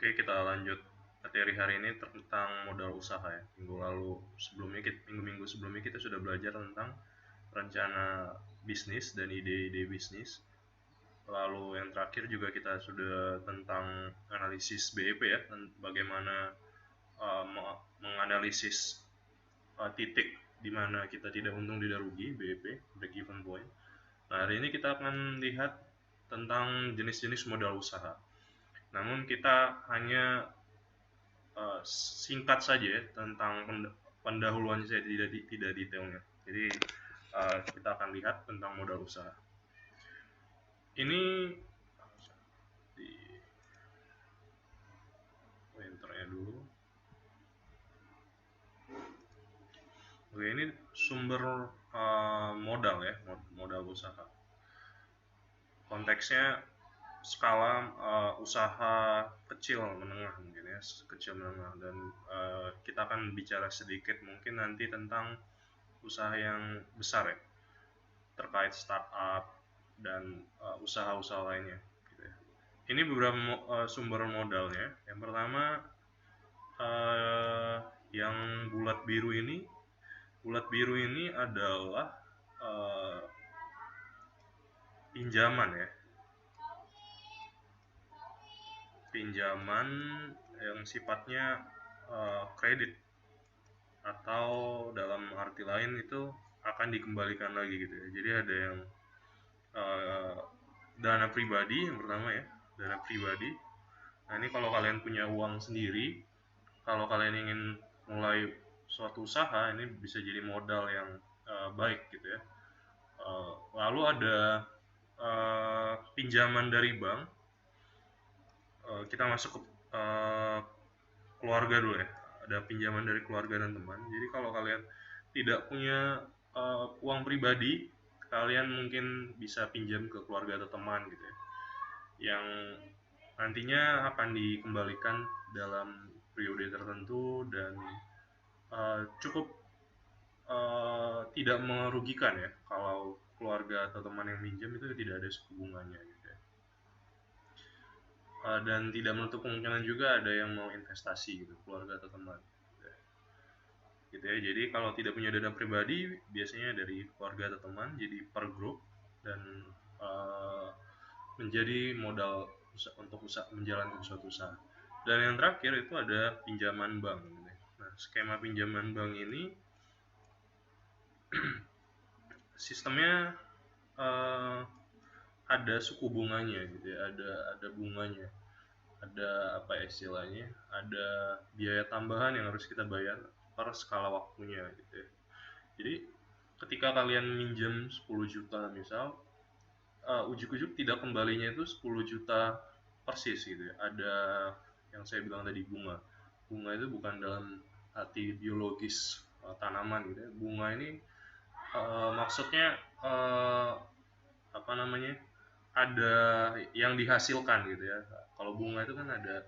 Oke, kita lanjut materi hari ini tentang modal usaha ya. Minggu-minggu sebelumnya kita sudah belajar tentang rencana bisnis dan ide-ide bisnis. Lalu yang terakhir juga kita sudah tentang analisis BEP ya, bagaimana menganalisis titik di mana kita tidak untung tidak rugi, BEP, break even point. Nah, hari ini kita akan lihat tentang jenis-jenis modal usaha. Namun kita hanya singkat saja ya, tentang pendahuluan saya tidak detailnya. Jadi kita akan lihat tentang modal usaha. Ini di enternya dulu. Oke, ini sumber modal ya, modal usaha. Konteksnya skala usaha kecil menengah mungkin ya, kecil menengah, dan kita akan bicara sedikit mungkin nanti tentang usaha yang besar ya, terkait startup dan usaha-usaha lainnya gitu ya. Ini beberapa sumber modalnya. Yang pertama yang bulat biru ini adalah pinjaman ya, pinjaman yang sifatnya kredit, atau dalam arti lain itu akan dikembalikan lagi gitu ya. Jadi ada yang dana pribadi yang pertama ya, dana pribadi. Nah, ini kalau kalian punya uang sendiri, kalau kalian ingin mulai suatu usaha, ini bisa jadi modal yang baik gitu ya. Lalu ada pinjaman dari bank. Kita masuk ke keluarga dulu ya. Ada pinjaman dari keluarga dan teman. Jadi kalau kalian tidak punya uang pribadi, kalian mungkin bisa pinjam ke keluarga atau teman gitu ya, yang nantinya akan dikembalikan dalam periode tertentu dan cukup tidak merugikan ya. Kalau keluarga atau teman yang minjem itu tidak ada suku bunganya gitu ya. Dan tidak menutup kemungkinan juga ada yang mau investasi gitu, keluarga atau teman gitu ya. Jadi kalau tidak punya dana pribadi, biasanya dari keluarga atau teman, jadi per grup, dan menjadi modal untuk menjalankan suatu usaha. Dan yang terakhir itu ada pinjaman bank gitu ya. Nah, skema pinjaman bank ini sistemnya ada suku bunganya gitu ya, ada bunganya, ada apa istilahnya, ada biaya tambahan yang harus kita bayar per skala waktunya gitu ya. Jadi ketika kalian minjem 10 juta misal, ujuk-ujuk tidak kembalinya itu 10 juta persis gitu ya. Ada yang saya bilang tadi, bunga itu bukan dalam arti biologis tanaman gitu ya. Bunga ini maksudnya apa namanya, ada yang dihasilkan gitu ya. Kalau bunga itu kan ada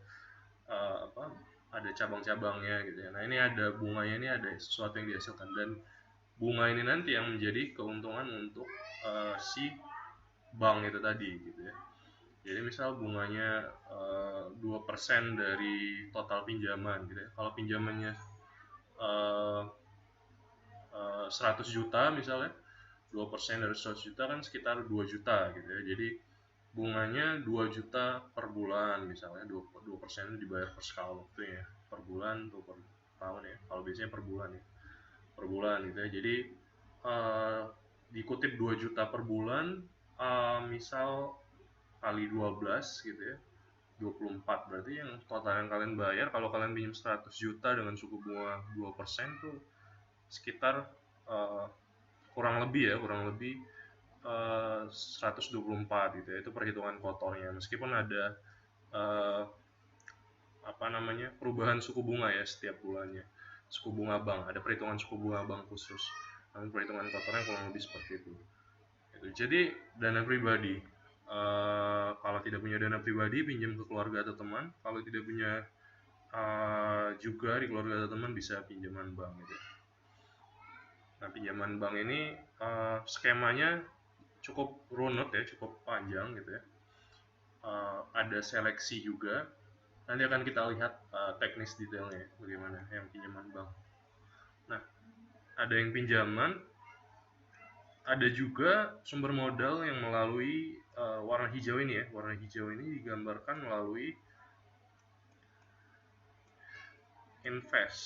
ada cabang-cabangnya gitu ya. Nah, ini ada bunganya, ini ada sesuatu yang dihasilkan, dan bunga ini nanti yang menjadi keuntungan untuk si bank itu tadi gitu ya. Jadi misal bunganya 2% dari total pinjaman gitu ya. Kalau pinjamannya 100 juta misalnya, 2% dari 100 juta kan sekitar 2 juta gitu ya. Jadi bunganya 2 juta per bulan misalnya, 2% dibayar per skala waktu ya, per bulan atau per tahun ya. Kalau biasanya per bulan ya, per bulan gitu ya. Jadi dikutip 2 juta per bulan, misal kali 12 gitu ya, 24, berarti yang total yang kalian bayar kalau kalian pinjam 100 juta dengan suku bunga 2% tuh sekitar kurang lebih 124 gitu ya. Itu perhitungan kotornya, meskipun ada perubahan suku bunga ya setiap bulannya, suku bunga bank, ada perhitungan suku bunga bank khusus, namun perhitungan kotornya kurang lebih seperti itu. Jadi dana pribadi, kalau tidak punya dana pribadi, pinjam ke keluarga atau teman. Kalau tidak punya juga di keluarga atau teman, bisa pinjaman bank gitu. Nah, pinjaman bank ini skemanya cukup runut ya, cukup panjang gitu ya. Ada seleksi juga Nanti akan kita lihat teknis detailnya bagaimana yang pinjaman bank. Nah, ada yang pinjaman, ada juga sumber modal yang melalui warna hijau ini ya. Warna hijau ini digambarkan melalui invest.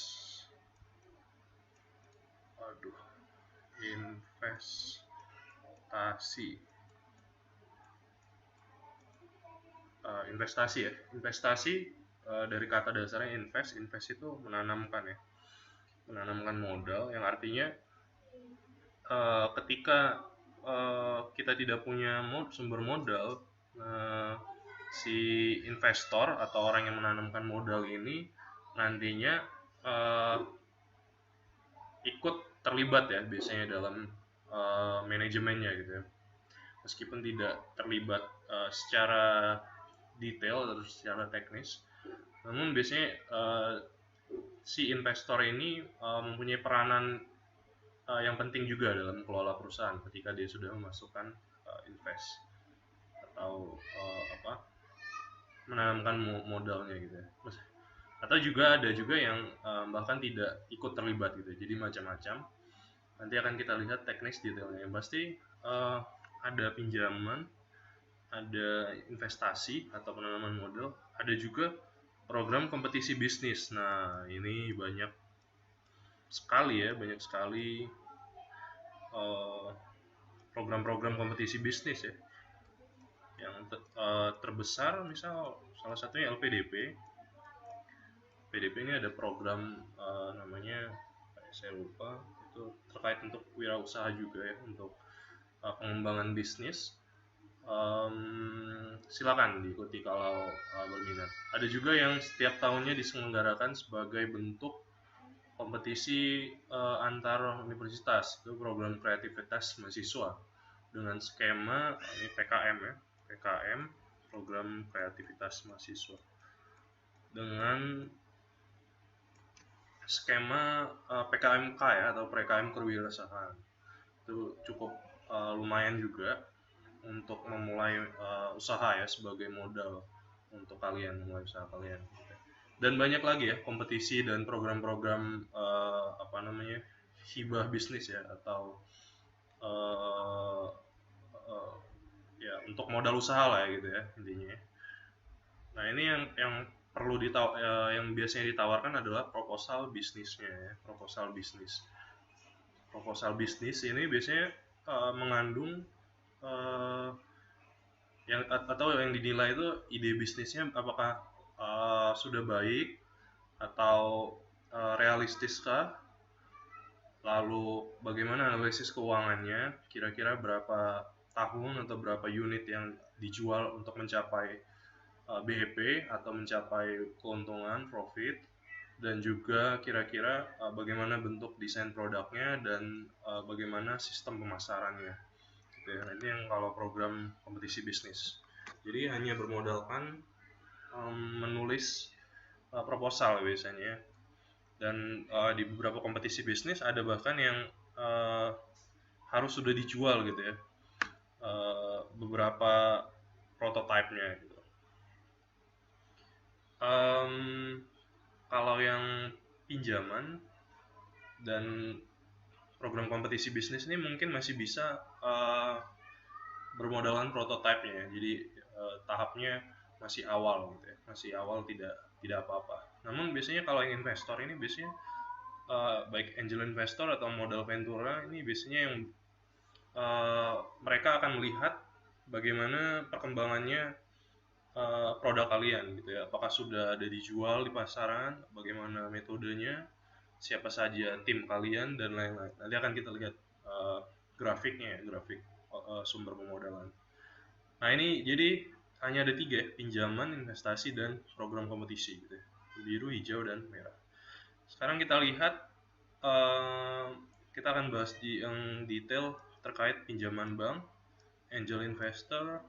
Aduh, investasi. Investasi ya. Investasi dari kata dasarnya invest. Invest itu menanamkan ya. Menanamkan modal yang artinya ketika kita tidak punya sumber modal, si investor atau orang yang menanamkan modal ini nantinya uh, ikut terlibat ya biasanya dalam manajemennya gitu ya, meskipun tidak terlibat secara detail atau secara teknis, namun biasanya si investor ini mempunyai peranan yang penting juga dalam kelola perusahaan ketika dia sudah memasukkan invest atau menanamkan modalnya gitu ya. Atau juga ada juga yang bahkan tidak ikut terlibat gitu. Jadi macam-macam. Nanti akan kita lihat teknis detailnya. Yang pasti ada pinjaman, ada investasi atau penanaman modal, ada juga program kompetisi bisnis. Nah, ini banyak sekali program-program kompetisi bisnis ya. Yang terbesar misal salah satunya LPDP. PDP ini ada program namanya saya lupa, itu terkait untuk wirausaha juga ya, untuk pengembangan bisnis. Silakan diikuti kalau berminat. Ada juga yang setiap tahunnya diselenggarakan sebagai bentuk kompetisi antar universitas, itu program kreativitas mahasiswa dengan skema ini PKM ya, PKM program kreativitas mahasiswa dengan skema PKMK ya, atau PKM kewirausahaan. Itu cukup lumayan juga untuk memulai usaha ya, sebagai modal untuk kalian memulai usaha kalian. Dan banyak lagi ya kompetisi dan program-program hibah bisnis ya, atau ya untuk modal usaha lah ya gitu ya intinya. Nah, ini yang perlu yang biasanya ditawarkan adalah proposal bisnisnya ya, proposal bisnis. Proposal bisnis ini biasanya mengandung atau yang dinilai itu ide bisnisnya apakah sudah baik atau realistiskah, lalu bagaimana analisis keuangannya, kira-kira berapa tahun atau berapa unit yang dijual untuk mencapai BEP atau mencapai keuntungan profit, dan juga kira-kira bagaimana bentuk desain produknya dan bagaimana sistem pemasarannya gitu ya. Ini yang kalau program kompetisi bisnis, jadi hanya bermodalkan menulis proposal biasanya. Dan di beberapa kompetisi bisnis ada bahkan yang harus sudah dijual gitu ya, beberapa prototipenya gitu. Kalau yang pinjaman dan program kompetisi bisnis ini mungkin masih bisa bermodalkan prototipenya, jadi tahapnya masih awal gitu ya, masih awal, tidak apa-apa. Namun biasanya kalau yang investor ini biasanya baik angel investor atau modal ventura ini biasanya yang mereka akan melihat bagaimana perkembangannya produk kalian gitu ya, apakah sudah ada dijual di pasaran, bagaimana metodenya, siapa saja tim kalian, dan lain-lain. Nanti akan kita lihat grafiknya ya, grafik sumber pemodalan. Nah, ini jadi hanya ada 3 ya, pinjaman, investasi, dan program kompetisi gitu ya, biru, hijau, dan merah. Sekarang kita lihat, kita akan bahas yang detail terkait pinjaman bank, angel investor,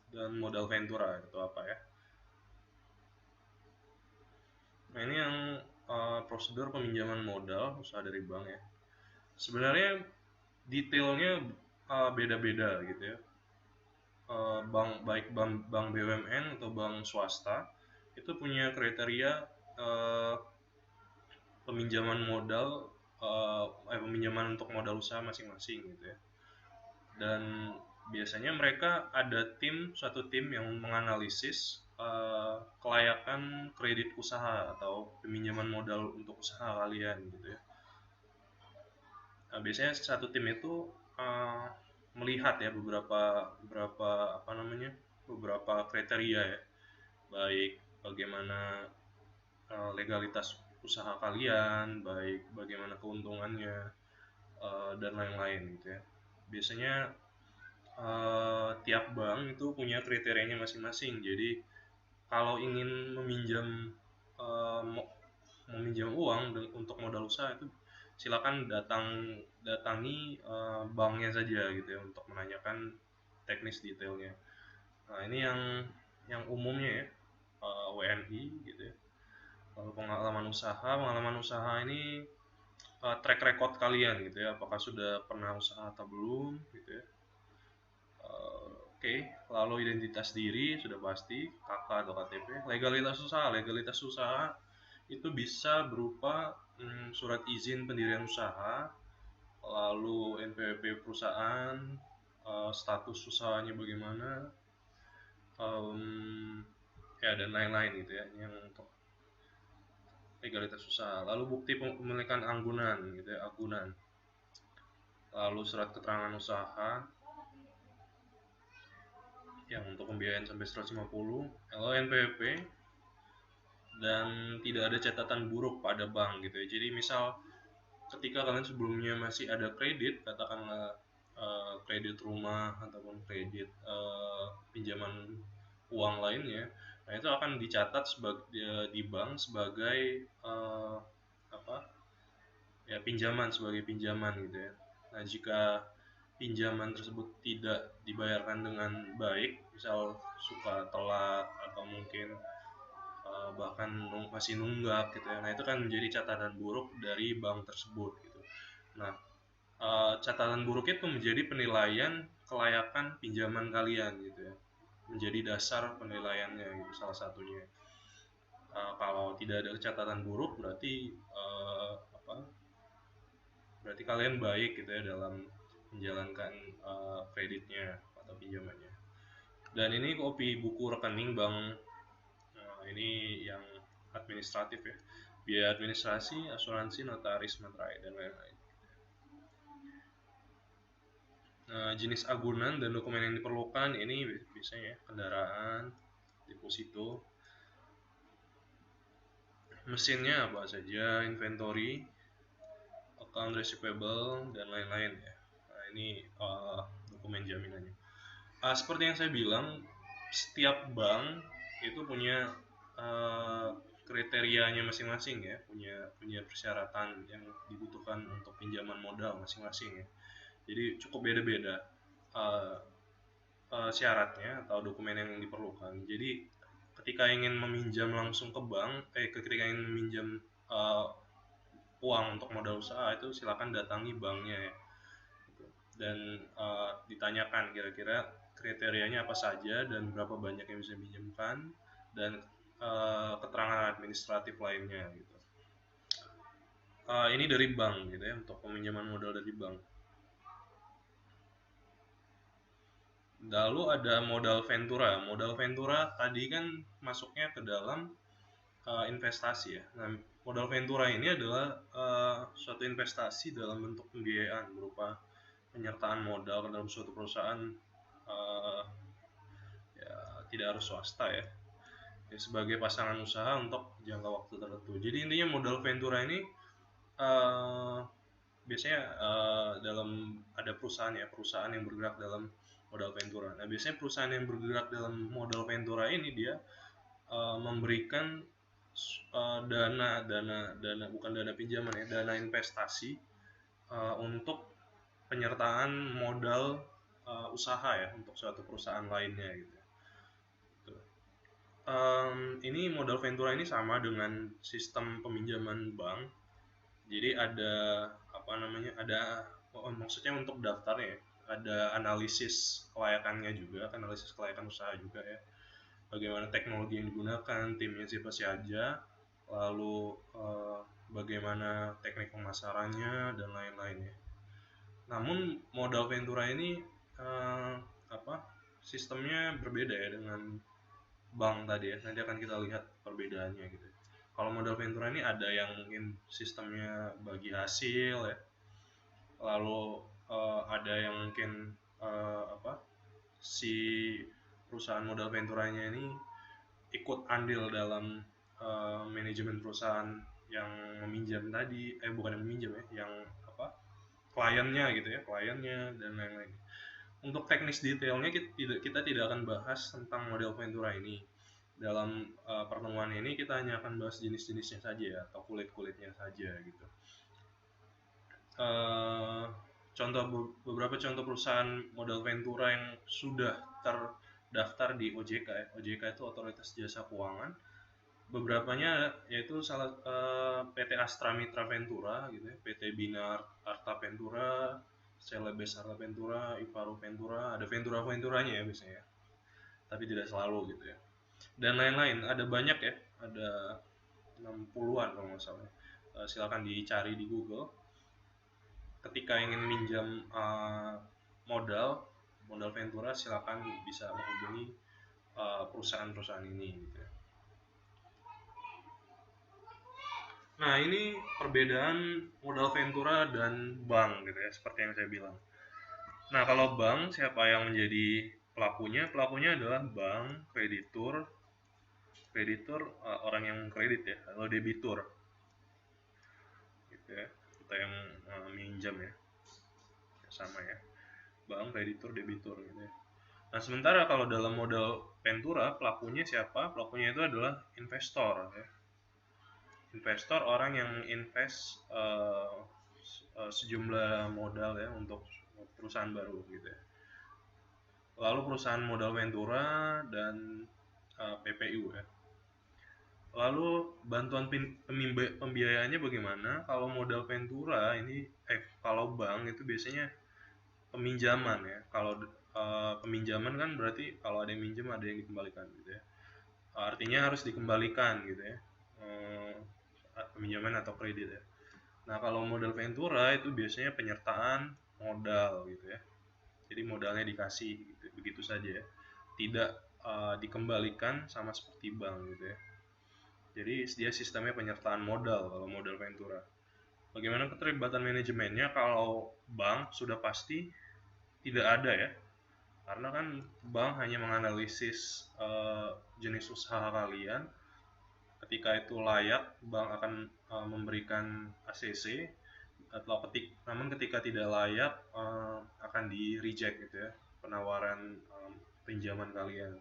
dan modal ventura itu apa ya. Nah, ini yang prosedur peminjaman modal usaha dari bank ya. Sebenarnya detailnya beda-beda gitu ya. Baik bank BUMN atau bank swasta itu punya kriteria eh, peminjaman modal, peminjaman untuk modal usaha masing-masing gitu ya. Dan biasanya mereka ada satu tim yang menganalisis kelayakan kredit usaha atau peminjaman modal untuk usaha kalian gitu ya. Nah, biasanya satu tim itu uh, melihat ya beberapa apa namanya, beberapa kriteria ya, baik bagaimana legalitas usaha kalian, baik bagaimana keuntungannya, dan lain-lain gitu ya. Biasanya tiap bank itu punya kriterianya masing-masing. Jadi kalau ingin uh, meminjam uang untuk modal usaha itu silakan datangi banknya saja gitu ya untuk menanyakan teknis detailnya. Nah ini yang umumnya ya, WNI gitu ya. Lalu pengalaman usaha ini track record kalian gitu ya, apakah sudah pernah usaha atau belum gitu ya. Oke, lalu identitas diri sudah pasti, KK atau KTP. Legalitas usaha itu bisa berupa surat izin pendirian usaha, lalu NPWP perusahaan, status usahanya bagaimana, ya dan lain-lain gitu ya, yang untuk legalitas usaha. Lalu bukti pemilikan anggunan gitu ya, agunan. Lalu surat keterangan usaha yang untuk pembiayaan sampai 150, lalu NPWP, dan tidak ada catatan buruk pada bank gitu ya. Jadi misal ketika kalian sebelumnya masih ada kredit, katakanlah kredit rumah ataupun kredit pinjaman uang lainnya, nah itu akan dicatat di bank sebagai apa ya, sebagai pinjaman gitu ya. Nah jika pinjaman tersebut tidak dibayarkan dengan baik, misal suka telat atau mungkin bahkan masih nunggak gitu ya, nah itu kan menjadi catatan buruk dari bank tersebut gitu. Nah catatan buruk itu menjadi penilaian kelayakan pinjaman kalian gitu ya, menjadi dasar penilaiannya gitu salah satunya. Kalau tidak ada catatan buruk berarti berarti kalian baik gitu ya dalam menjalankan kreditnya atau pinjamannya. Dan ini kopi buku rekening bank, ini yang administratif ya, biaya administrasi, asuransi, notaris, materai, dan lain-lain. Jenis agunan dan dokumen yang diperlukan ini biasanya kendaraan, deposito, mesinnya apa saja, inventory, account receivable, dan lain-lain ya. Nah ini dokumen jaminannya. Seperti yang saya bilang, setiap bank itu punya kriterianya masing-masing ya, punya persyaratan yang dibutuhkan untuk pinjaman modal masing-masing ya. Jadi cukup beda-beda uh, syaratnya atau dokumen yang diperlukan. Jadi ketika ingin meminjam langsung ke bank, ketika ingin meminjam uh, uang untuk modal usaha itu silakan datangi banknya ya. Dan ditanyakan kira-kira kriterianya apa saja dan berapa banyak yang bisa pinjamkan, dan keterangan administratif lainnya gitu. Ini dari bank gitu ya, untuk peminjaman modal dari bank. Lalu ada modal ventura. Modal ventura tadi kan masuknya ke dalam investasi ya. Nah, modal ventura ini adalah suatu investasi dalam bentuk pembiayaan berupa penyertaan modal ke dalam suatu perusahaan, uh, ya tidak harus swasta ya, sebagai pasangan usaha untuk jangka waktu tertentu. Jadi intinya modal ventura ini uh, biasanya dalam ada perusahaan yang bergerak dalam modal ventura. Nah biasanya perusahaan yang bergerak dalam modal ventura ini dia memberikan dana bukan dana pinjaman ya, dana investasi untuk penyertaan modal usaha ya untuk suatu perusahaan lainnya gitu. Ini modal ventura ini sama dengan sistem peminjaman bank. Jadi ada apa namanya, maksudnya untuk daftarnya ya, ada analisis kelayakannya juga, analisis kelayakan usaha juga ya. bagaimana teknologi yang digunakan, timnya siapa saja, lalu bagaimana teknik pemasarannya dan lain-lain ya. Namun modal Ventura ini eh, apa sistemnya berbeda ya dengan bank tadi ya. Nanti akan kita lihat perbedaannya gitu. Kalau modal Ventura ini ada yang mungkin sistemnya bagi hasil ya, lalu ada yang mungkin si perusahaan modal Venturanya ini ikut andil dalam manajemen perusahaan yang meminjam tadi, bukan yang meminjam ya, yang kliennya gitu ya, kliennya dan lain-lain. Untuk teknis detailnya kita tidak akan bahas tentang model Ventura ini. Dalam pertemuan ini kita hanya akan bahas jenis-jenisnya saja ya, atau kulit-kulitnya saja gitu. Uh, Beberapa contoh perusahaan model Ventura yang sudah terdaftar di OJK ya. OJK itu Otoritas Jasa Keuangan. Beberapanya yaitu PT Astra Mitra Ventura gitu ya, PT Bina Arta Ventura, Celebes Arta Ventura, Ivaro Ventura, ada Venturanya ya biasanya, tapi tidak selalu gitu ya. Dan lain-lain, ada banyak ya, ada 60-an kalau nggak salah. Silakan dicari di Google. Ketika ingin minjam modal Ventura, silakan bisa menghubungi perusahaan-perusahaan ini gitu ya. Nah, ini perbedaan modal Ventura dan bank gitu ya, seperti yang saya bilang. Nah, kalau bank, siapa yang menjadi pelakunya? Pelakunya adalah bank, kreditur, orang yang kredit ya, atau debitur, gitu ya, kita yang minjam ya, sama ya, bank, kreditur, debitur gitu ya. Nah, sementara kalau dalam modal Ventura, pelakunya siapa? Pelakunya itu adalah investor ya. Investor orang yang invest sejumlah modal ya untuk perusahaan baru gitu ya. Lalu perusahaan modal Ventura dan PPU ya. Lalu bantuan pembiayaannya bagaimana? Kalau modal Ventura ini kalau bank itu biasanya peminjaman ya. Kalau peminjaman kan berarti kalau ada yang minjem ada yang dikembalikan gitu ya. Artinya harus dikembalikan gitu ya. Peminjaman atau kredit ya. Nah, kalau modal Ventura itu biasanya penyertaan modal gitu ya. Jadi modalnya dikasih gitu, begitu saja ya. Tidak dikembalikan sama seperti bank gitu ya. Jadi dia sistemnya penyertaan modal kalau modal Ventura. Bagaimana keterlibatan manajemennya? Kalau bank sudah pasti tidak ada ya. Karena kan bank hanya menganalisis jenis usaha kalian. Ketika itu layak, bank akan memberikan ACC, namun ketika tidak layak akan di reject gitu ya, penawaran pinjaman kalian.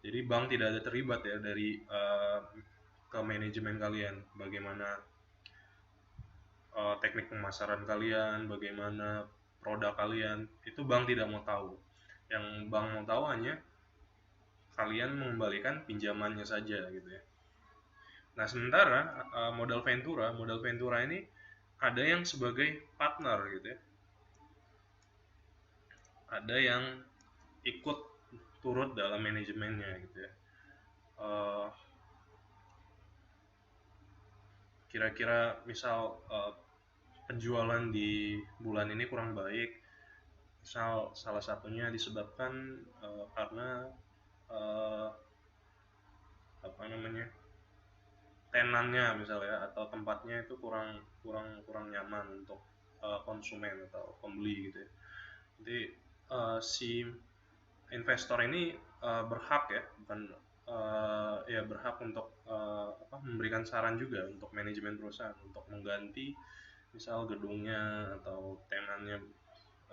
Jadi bank tidak ada terlibat ya dari ke manajemen kalian, bagaimana teknik pemasaran kalian, bagaimana produk kalian, itu bank tidak mau tahu. Yang bank mau tahu hanya kalian mengembalikan pinjamannya saja gitu ya. Nah, sementara modal Ventura ini ada yang sebagai partner gitu ya. Ada yang ikut turut dalam manajemennya gitu ya. Kira-kira misal penjualan di bulan ini kurang baik, misal salah satunya disebabkan karena tenannya misalnya atau tempatnya itu kurang nyaman untuk konsumen atau pembeli gitu ya. Jadi si investor ini berhak ya, bukan berhak untuk memberikan saran juga untuk manajemen perusahaan untuk mengganti misal gedungnya atau tenannya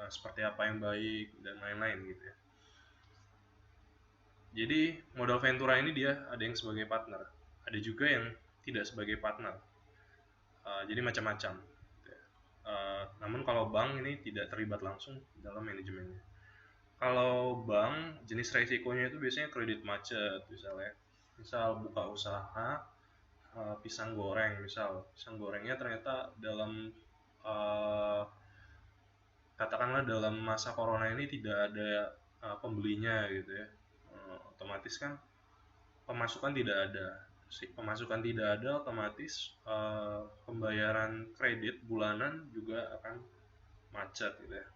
seperti apa yang baik dan lain-lain gitu ya. Jadi modal Ventura ini dia ada yang sebagai partner, ada juga yang tidak sebagai partner. Jadi macam-macam. Namun kalau bank ini tidak terlibat langsung dalam manajemennya. Kalau bank jenis resikonya itu biasanya kredit macet misalnya. Misal buka usaha pisang goreng, misal pisang gorengnya ternyata dalam katakanlah dalam masa corona ini tidak ada pembelinya gitu ya. Otomatis kan pemasukan tidak ada. Pemasukan tidak ada, otomatis pembayaran kredit bulanan juga akan macet gitu ya.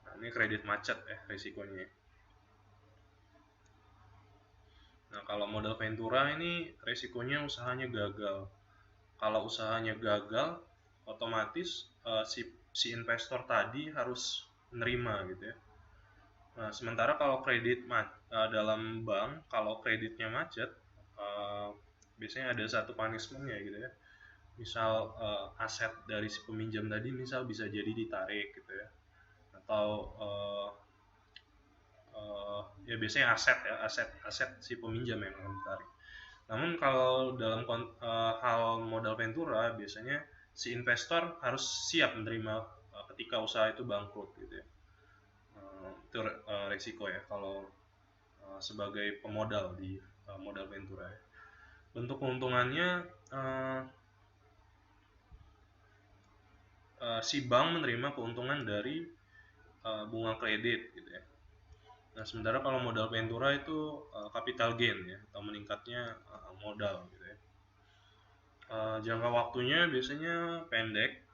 Nah, ini kredit macet ya risikonya. Nah, kalau modal Ventura ini risikonya usahanya gagal. Kalau usahanya gagal, otomatis si investor tadi harus menerima gitu ya. Nah, sementara kalau dalam bank, kalau kreditnya macet, uh, biasanya ada satu punishmentnya gitu ya. Misal aset dari si peminjam tadi misal bisa jadi ditarik gitu ya, atau ya biasanya aset ya, aset si peminjam yang akan ditarik. Namun kalau dalam hal modal Ventura biasanya si investor harus siap menerima ketika usaha itu bangkrut gitu ya. Itu resiko ya kalau sebagai pemodal di modal Ventura ya. Bentuk keuntungannya uh, si bank menerima keuntungan dari bunga kredit gitu ya. Nah, sementara kalau modal Ventura itu capital gain ya, atau meningkatnya modal gitu ya. Jangka waktunya biasanya pendek,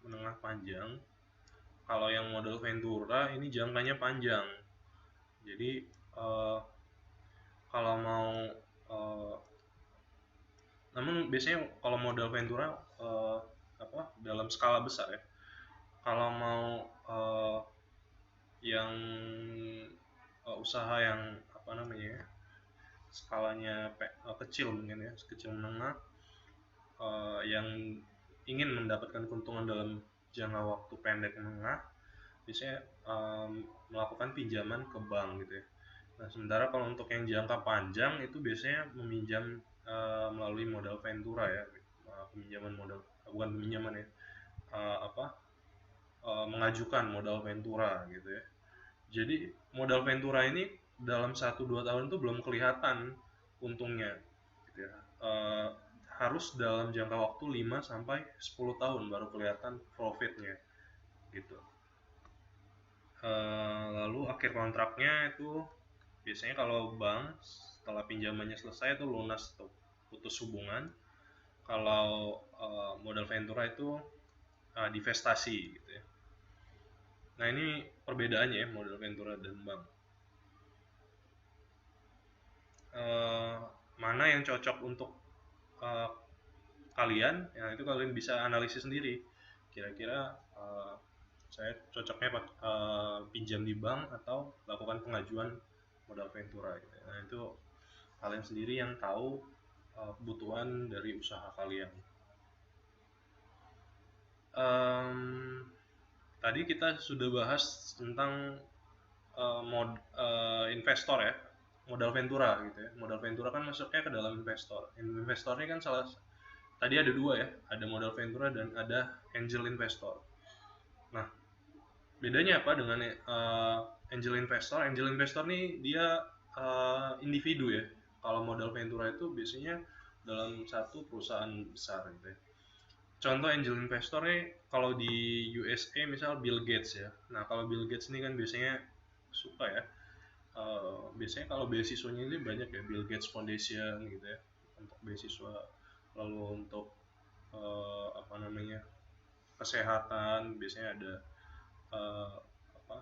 menengah, panjang. Kalau yang modal Ventura ini jangkanya panjang. Jadi uh, kalau mau uh, namun biasanya kalau modal Ventura dalam skala besar ya. Kalau mau yang usaha yang apa namanya ya, skalanya kecil mungkin ya, kecil menengah, yang ingin mendapatkan keuntungan dalam jangka waktu pendek menengah, biasanya melakukan pinjaman ke bank gitu ya. Nah, sementara kalau untuk yang jangka panjang itu biasanya meminjam melalui modal Ventura ya, peminjaman modal, bukan peminjaman ya, mengajukan modal Ventura gitu ya. Jadi modal Ventura ini dalam 1-2 tahun itu belum kelihatan untungnya gitu ya. Harus dalam jangka waktu 5-10 tahun baru kelihatan profitnya gitu. Lalu akhir kontraknya itu biasanya kalau bank setelah pinjamannya selesai itu lunas atau putus hubungan. Kalau modal Ventura itu divestasi gitu ya. Nah, ini perbedaannya ya modal Ventura dan bank. uh, Mana yang cocok untuk uh, kalian, ya itu kalian bisa analisis sendiri. Kira-kira saya cocoknya pinjam di bank atau lakukan pengajuan modal Ventura gitu. Nah, itu kalian sendiri yang tahu kebutuhan dari usaha kalian. Tadi kita sudah bahas tentang investor ya, modal Ventura gitu ya. Modal Ventura kan masuknya ke dalam investor. Investor ini kan tadi ada dua ya, ada modal Ventura dan ada angel investor. Nah, bedanya apa dengan angel investor? Angel investor nih dia individu ya. Kalau modal Ventura itu biasanya dalam satu perusahaan besar gitu ya. Contoh angel investor nih kalau di USA misal Bill Gates ya. Nah, kalau Bill Gates ini kan biasanya suka ya, biasanya kalau beasiswanya ini banyak ya, Bill Gates Foundation gitu ya, untuk beasiswa. Lalu untuk apa namanya, kesehatan biasanya ada apa,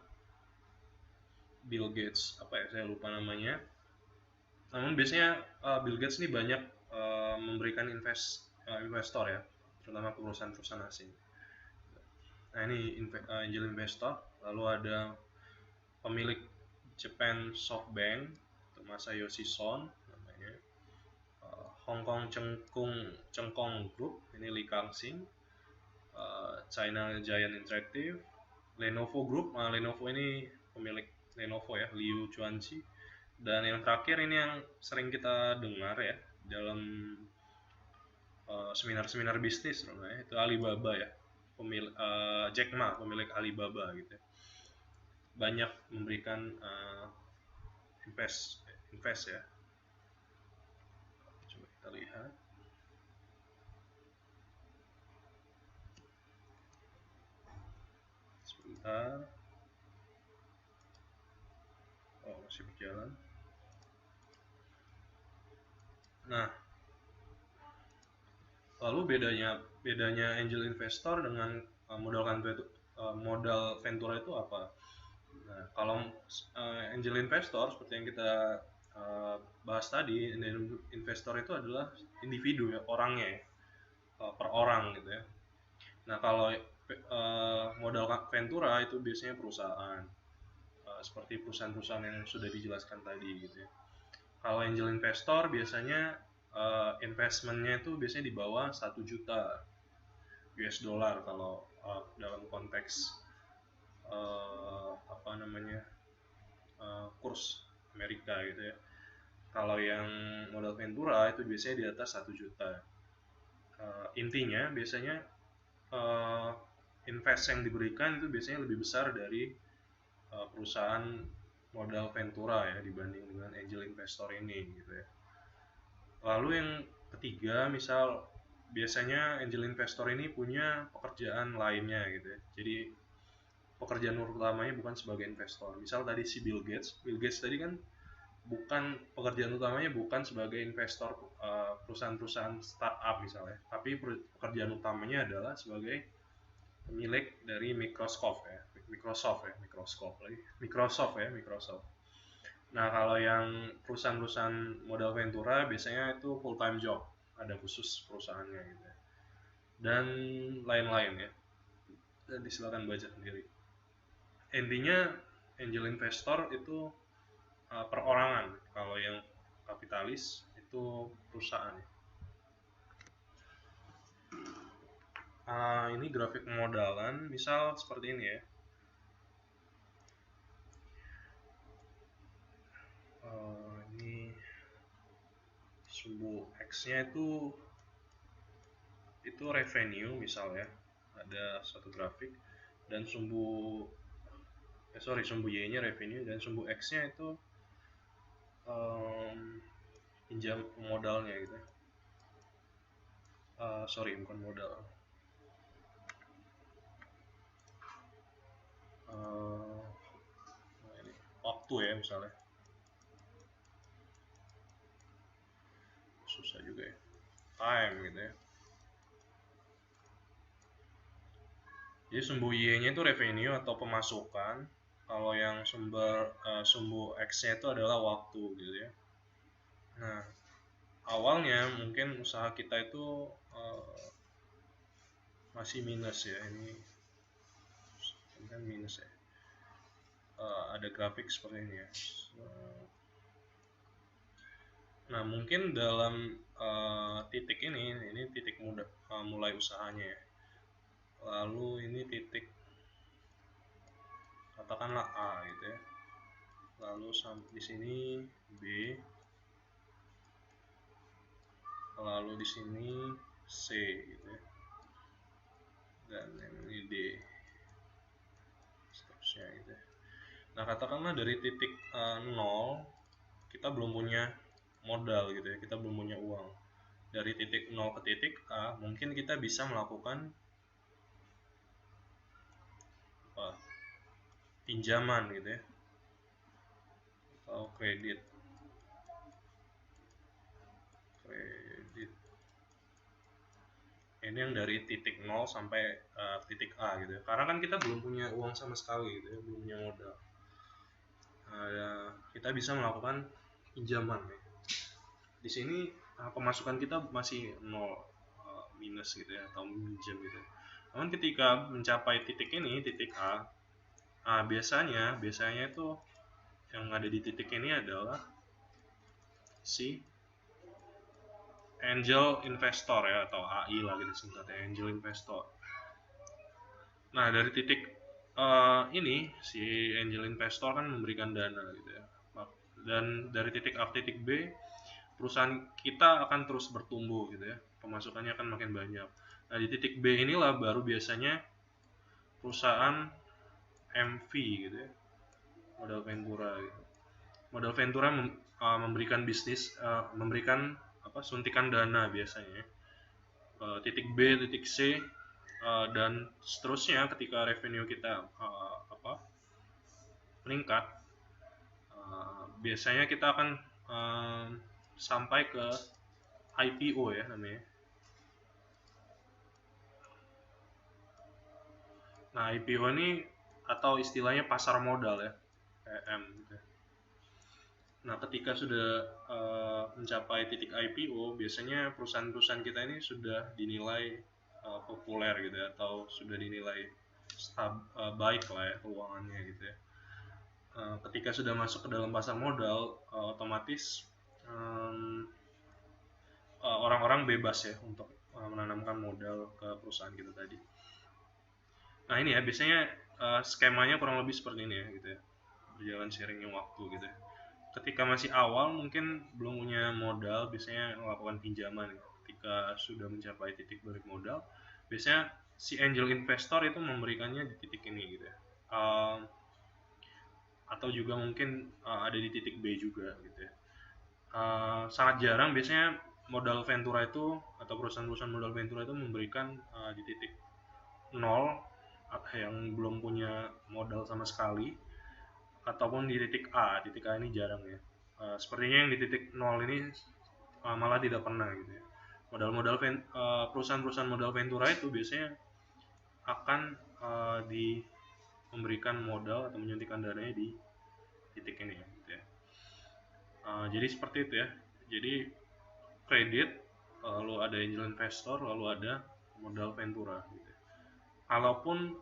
Bill Gates apa ya, saya lupa namanya. Namun biasanya Bill Gates ini banyak memberikan investor ya, terutama ke perusahaan-perusahaan asing. Nah, ini angel investor. Lalu ada pemilik Japan SoftBank, Masayoshi Son namanya. Hong Kong Chengkong Group, ini Li Kangxing. China Giant Interactive, Lenovo Group. Lenovo ini pemilik Lenovo ya, Liu Chuanxi. Dan yang terakhir ini yang sering kita dengar ya dalam seminar-seminar bisnis namanya, itu Alibaba ya, Jack Ma, pemilik Alibaba gitu ya. Banyak memberikan invest ya. Coba kita lihat sebentar. Oh, masih berjalan. Nah, lalu bedanya angel investor dengan modal ventura itu apa? Nah, kalau angel investor seperti yang kita bahas tadi, investor itu adalah individu ya, orangnya ya, per orang gitu ya. Nah, kalau modal ventura itu biasanya perusahaan, seperti perusahaan-perusahaan yang sudah dijelaskan tadi gitu ya. Kalau angel investor biasanya investmentnya itu biasanya di bawah 1 juta US dollar kalau dalam konteks apa namanya kurs Amerika gitu ya. Kalau yang modal ventura itu biasanya di atas 1 juta. Intinya biasanya uh, invest yang diberikan itu biasanya lebih besar dari perusahaan modal ventura ya dibanding dengan angel investor ini gitu ya. Lalu yang ketiga, misal biasanya angel investor ini punya pekerjaan lainnya gitu ya. Jadi pekerjaan utamanya bukan sebagai investor. Misal tadi si Bill Gates tadi kan bukan pekerjaan utamanya bukan sebagai investor perusahaan-perusahaan startup misalnya, tapi pekerjaan utamanya adalah sebagai pemilik dari Microsoft. Nah, kalau yang perusahaan-perusahaan modal ventura biasanya itu full time job, ada khusus perusahaannya gitu ya. Dan lain-lain ya. Dan silakan baca sendiri. Intinya angel investor itu perorangan, kalau yang kapitalis itu perusahaan. Ini grafik pemodalan, misal seperti ini ya. Ini sumbu X-nya itu revenue misalnya, ada satu grafik, dan sumbu Y-nya revenue, dan sumbu X-nya itu pinjam modalnya gitu. Bukan modal. Ini waktu ya misalnya. Susah juga ya. Time gitu ya. Jadi sumbu Y-nya itu revenue atau pemasukan. Kalau yang sumbu X-nya itu adalah waktu gitu ya. Nah, awalnya mungkin usaha kita itu masih minus ya, ini kan minus ya. Ada grafik seperti ini ya. Nah, mungkin dalam titik ini titik mulai usahanya ya. Lalu ini titik katakanlah A gitu ya. Lalu di sini B. Lalu di sini C gitu ya. Dan yang ini D. Seterusnya gitu ya. Nah, katakanlah dari titik 0 kita belum punya modal gitu ya, kita belum punya uang. Dari titik 0 ke titik A, mungkin kita bisa melakukan pinjaman gitu ya, atau kredit. Ini yang dari titik 0 sampai titik A gitu ya. Karena kan kita belum punya uang sama sekali gitu ya, belum punya modal. Kita bisa melakukan pinjaman ya. Di sini pemasukan kita masih 0, minus gitu ya, atau minjem gitu. Namun ketika mencapai titik ini, titik A, biasanya itu yang ada di titik ini adalah si angel investor ya, atau AI lah gitu singkatnya, angel investor. Nah, dari titik ini si angel investor kan memberikan dana gitu ya. Dan dari titik A ke titik B, perusahaan kita akan terus bertumbuh gitu ya. Pemasukannya akan makin banyak. Nah, di titik B inilah baru biasanya perusahaan MV gitu ya. Modal ventura gitu. Modal ventura memberikan suntikan dana biasanya. Titik B, titik C, dan seterusnya ketika revenue kita meningkat, biasanya kita akan sampai ke IPO ya namanya. Nah, IPO ini atau istilahnya pasar modal ya, PM gitu. Nah, ketika sudah mencapai titik IPO, biasanya perusahaan-perusahaan kita ini sudah dinilai populer gitu ya, atau sudah dinilai baik lah ya keuangannya gitu ya. Ketika sudah masuk ke dalam pasar modal, otomatis um, orang-orang bebas ya untuk menanamkan modal ke perusahaan kita tadi. Nah ini ya biasanya skemanya kurang lebih seperti ini ya gitu ya, berjalan seiringnya waktu gitu ya. Ketika masih awal mungkin belum punya modal, biasanya melakukan pinjaman ya. Ketika sudah mencapai titik balik modal, biasanya si angel investor itu memberikannya di titik ini gitu ya. Atau juga mungkin ada di titik B juga gitu ya. Sangat jarang biasanya modal ventura itu atau perusahaan-perusahaan modal ventura itu memberikan di titik nol yang belum punya modal sama sekali, ataupun di titik A ini jarang ya. Sepertinya yang di titik nol ini malah tidak pernah gitu ya. Modal-modal perusahaan-perusahaan modal ventura itu biasanya akan memberikan modal atau menyuntikkan dananya di titik ini gitu ya. Jadi seperti itu ya. Jadi kredit, lalu ada angel investor, lalu ada modal ventura gitu. Kalaupun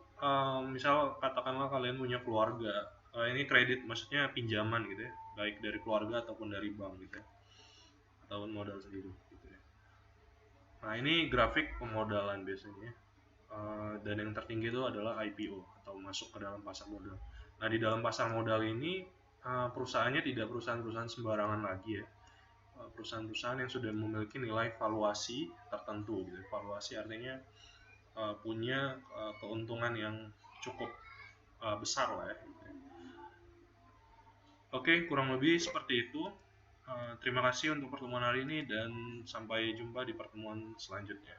misal katakanlah kalian punya keluarga, ini kredit maksudnya pinjaman gitu ya, baik dari keluarga ataupun dari bank gitu ya, ataupun modal sendiri gitu ya. Nah ini grafik pemodalan biasanya, dan yang tertinggi itu adalah IPO atau masuk ke dalam pasar modal. Nah di dalam pasar modal ini perusahaannya tidak perusahaan-perusahaan sembarangan lagi ya, perusahaan-perusahaan yang sudah memiliki nilai valuasi tertentu gitu. Valuasi artinya punya keuntungan yang cukup besar lah ya. Oke, kurang lebih seperti itu. Terima kasih untuk pertemuan hari ini dan sampai jumpa di pertemuan selanjutnya.